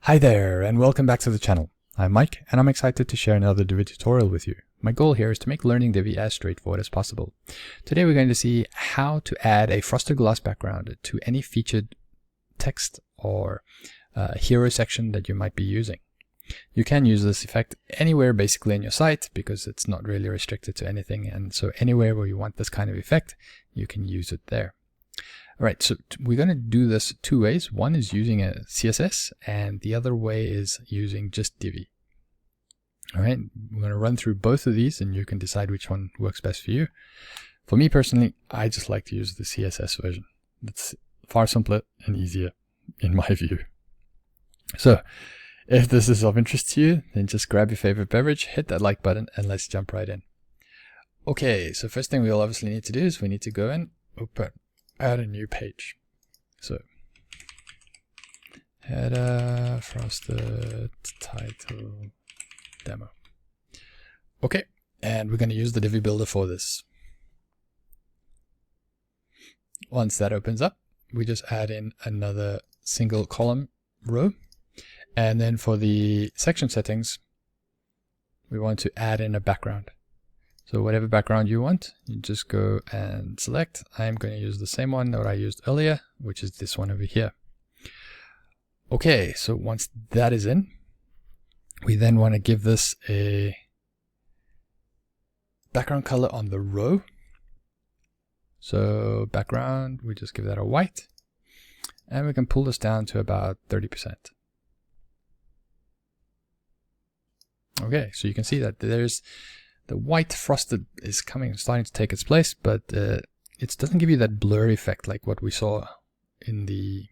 Hi there, and welcome back to the channel. I'm Mike, and I'm excited to share another Divi tutorial with you. My goal here is to make learning Divi as straightforward as possible. Today we're going to see how to add a frosted glass background to any featured text or hero section that you might be using. You can use this effect anywhere basically in your site because it's not really restricted to anything, and so anywhere where you want this kind of effect, you can use it there. Alright, so we're going to do this two ways. One is using a CSS, and the other way is using just Divi. Alright, we're going to run through both of these, and you can decide which one works best for you. For me personally, I just like to use the CSS version. It's far simpler and easier, in my view. So, if this is of interest to you, then just grab your favorite beverage, hit that like button, and let's jump right in. Okay, so first thing we'll obviously need to do is we need to go and add a new page. So header frosted title demo. Okay, and we're going to use the Divi builder for this. Once that opens up, we just add in another single column row, and then for the section settings we want to add in a background. So whatever background you want, you just go and select. I'm going to use the same one that I used earlier, which is this one over here. Okay, so once that is in, we then want to give this a background color on the row. So background, we just give that a white, and we can pull this down to about 30%. Okay, so you can see that there's the white frosted is starting to take its place, but it doesn't give you that blur effect like what we saw in the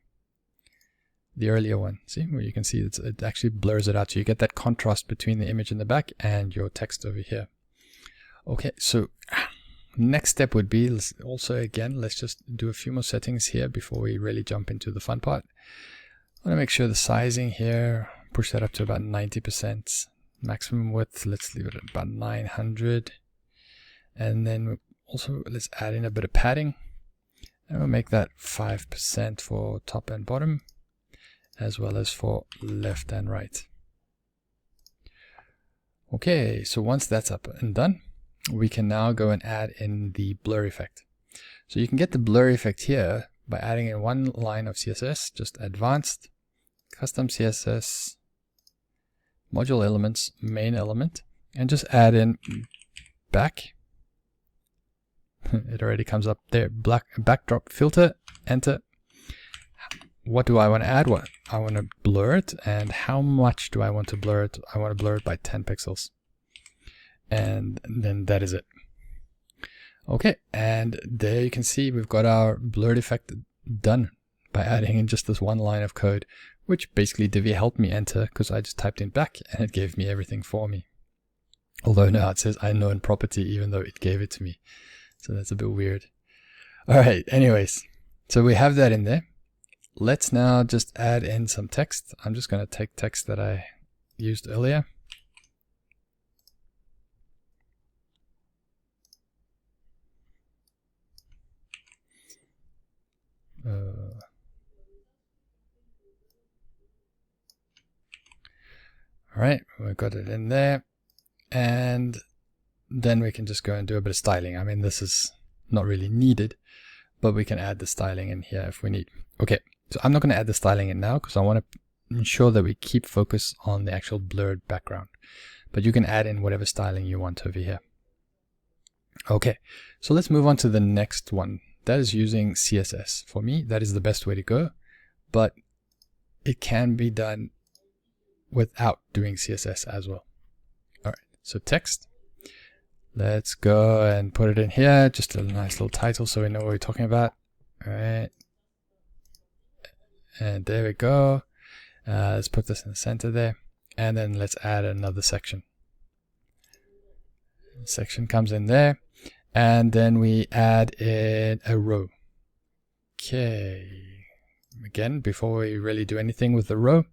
earlier one. See, where you can see it actually blurs it out, so you get that contrast between the image in the back and your text over here. Okay, so next step would be let's just do a few more settings here before we really jump into the fun part. I want to make sure the sizing here, push that up to about 90%. Maximum width, let's leave it at about 900, and then also let's add in a bit of padding, and we'll make that 5% for top and bottom, as well as for left and right. Okay, so once that's up and done, we can now go and add in the blur effect. So you can get the blur effect here by adding in one line of CSS, just advanced, custom CSS, module elements, main element, and just add in back. It already comes up there. Backdrop filter, enter. What do I want to add? What I want to blur it, and how much do I want to blur it? I want to blur it by 10 pixels, and then that is it. Okay, and there you can see we've got our blurred effect done by adding in just this one line of code, which basically Divi helped me enter because I just typed in back and it gave me everything for me. Although now it says unknown property even though it gave it to me. So that's a bit weird. Alright, anyways, so we have that in there. Let's now just add in some text. I'm just going to take text that I used earlier. Alright, we've got it in there, and then we can just go and do a bit of styling. I mean, this is not really needed, but we can add the styling in here if we need. Okay, so I'm not going to add the styling in now because I want to ensure that we keep focus on the actual blurred background, but you can add in whatever styling you want over here. Okay, so let's move on to the next one. That is using CSS. For me, that is the best way to go, but it can be done without doing CSS as well. Alright, so text. Let's go and put it in here. Just a nice little title so we know what we're talking about. Alright. And there we go. Let's put this in the center there. And then let's add another section. Section comes in there. And then we add in a row. Okay. Again, before we really do anything with the row,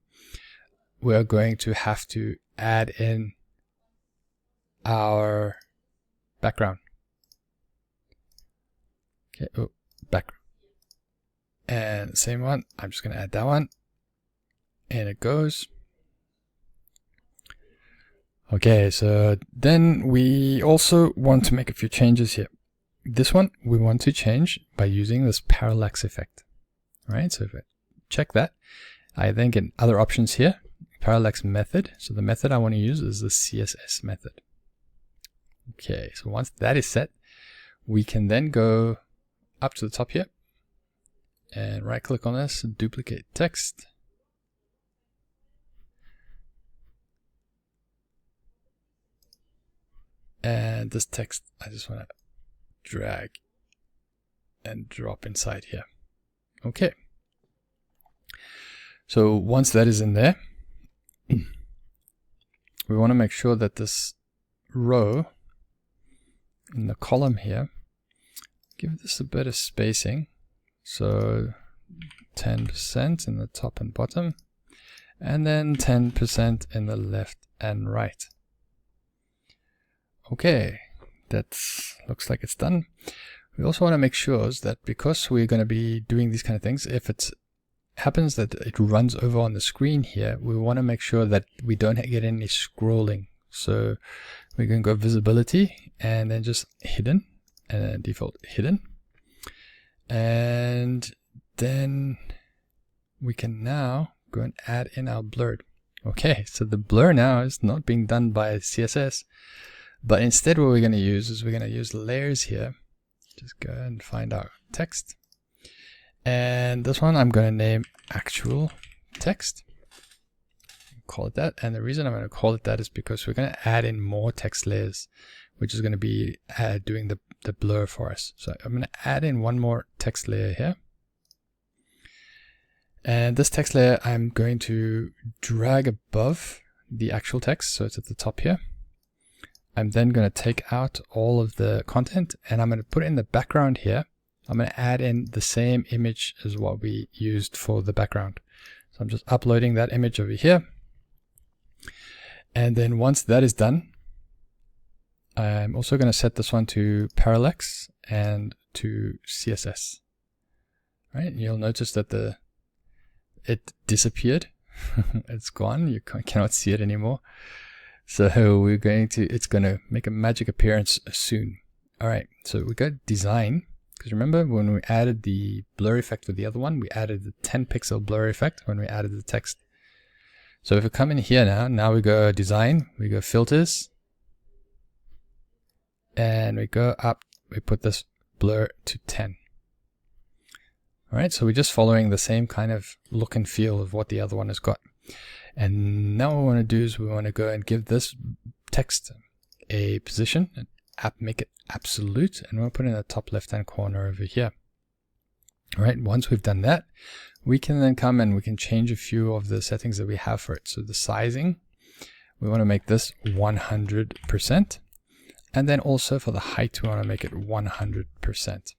we're going to have to add in our background. Okay, background. And same one, I'm just going to add that one. and it goes. Okay, so then we also want to make a few changes here. This one we want to change by using this parallax effect. All right, so if I check that, I then get other options here, parallax method. So the method I want to use is the CSS method. Okay, so once that is set, we can then go up to the top here and right click on this and duplicate text. And this text, I just want to drag and drop inside here. Okay. So once that is in there, we want to make sure that this row in the column here, give this a bit of spacing. So 10% in the top and bottom, and then 10% in the left and right. Okay, that looks like it's done. We also want to make sure that because we're going to be doing these kind of things, if it happens that it runs over on the screen here, we want to make sure that we don't get any scrolling. So we're going to go visibility and then just hidden and then default hidden. And then we can now go and add in our blurred. Okay, so the blur now is not being done by CSS. But instead what we're going to use is we're going to use layers here. Just go and find our text. And this one I'm going to name actual text. Call it that. And the reason I'm going to call it that is because we're going to add in more text layers, which is going to be doing the blur for us. So I'm going to add in one more text layer here. And this text layer I'm going to drag above the actual text. So it's at the top here. I'm then going to take out all of the content and I'm going to put it in the background here. I'm going to add in the same image as what we used for the background. So I'm just uploading that image over here. And then once that is done, I'm also going to set this one to parallax and to CSS. Right? And you'll notice that it disappeared. It's gone. You cannot see it anymore. So it's going to make a magic appearance soon. All right, so we go design, because remember when we added the blur effect with the other one, we added the 10 pixel blur effect when we added the text. So if we come in here now we go design, we go filters, and we go up, we put this blur to 10. All right, so we're just following the same kind of look and feel of what the other one has got. And now what we want to do is we want to go and give this text a position and make it absolute, and we'll put it in the top left hand corner over here. All right, once we've done that, we can then come and we can change a few of the settings that we have for it. So the sizing, we want to make this 100%, and then also for the height we want to make it 100%.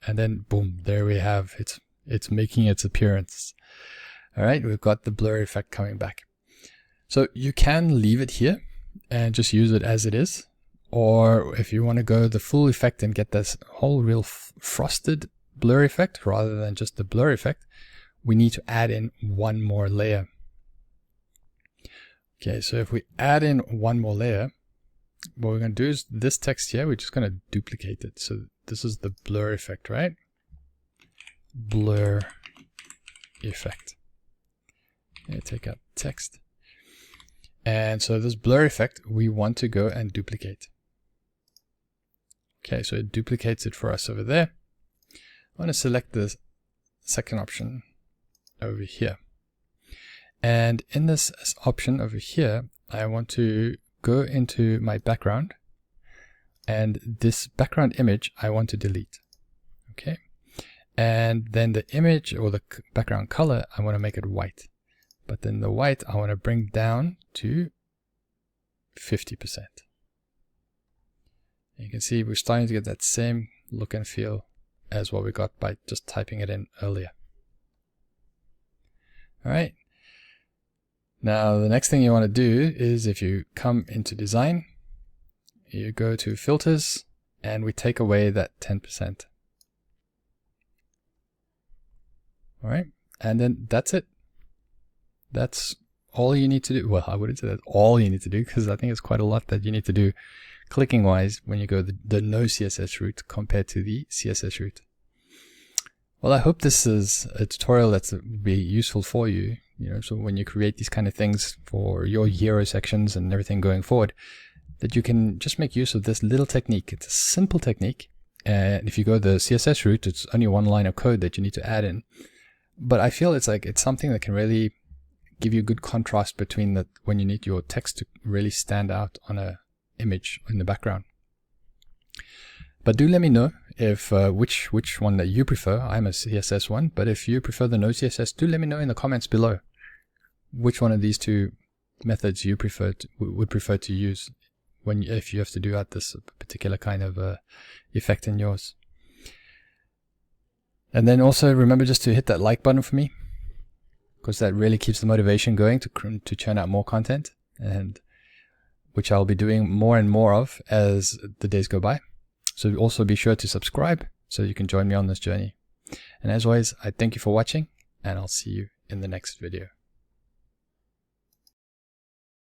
And then boom, there we have it. It's making its appearance. All right, we've got the blur effect coming back. So you can leave it here and just use it as it is. Or if you want to go the full effect and get this whole real frosted blur effect rather than just the blur effect, we need to add in one more layer. Okay, so if we add in one more layer, what we're going to do is this text here, we're just going to duplicate it. So this is the blur effect, right? Blur effect. Take out text. And so this blur effect, we want to go and duplicate. Okay, so it duplicates it for us over there. I want to select the second option over here. And in this option over here, I want to go into my background. And this background image, I want to delete. Okay. And then the image or the background color, I want to make it white. But then the white, I want to bring down to 50%. You can see we're starting to get that same look and feel as what we got by just typing it in earlier. All right. Now, the next thing you want to do is if you come into design, you go to filters and we take away that 10%. All right. And then that's it. that's all you need to do. Well, I wouldn't say that's all you need to do, because I think it's quite a lot that you need to do clicking wise when you go the no CSS route compared to the CSS route. Well, I hope this is a tutorial that's be useful for you. So when you create these kind of things for your hero sections and everything going forward, that you can just make use of this little technique. It's a simple technique. And if you go the CSS route, it's only one line of code that you need to add in. But I feel it's something that can really give you good contrast between when you need your text to really stand out on a image in the background. But do let me know if which one that you prefer. I'm a CSS one, but if you prefer the no CSS, do let me know in the comments below which one of these two methods you would prefer to use if you have to do out this particular kind of effect in yours. And then also remember just to hit that like button for me, because that really keeps the motivation going to churn out more content, and which I'll be doing more and more of as the days go by. So also be sure to subscribe so you can join me on this journey. And as always, I thank you for watching, and I'll see you in the next video.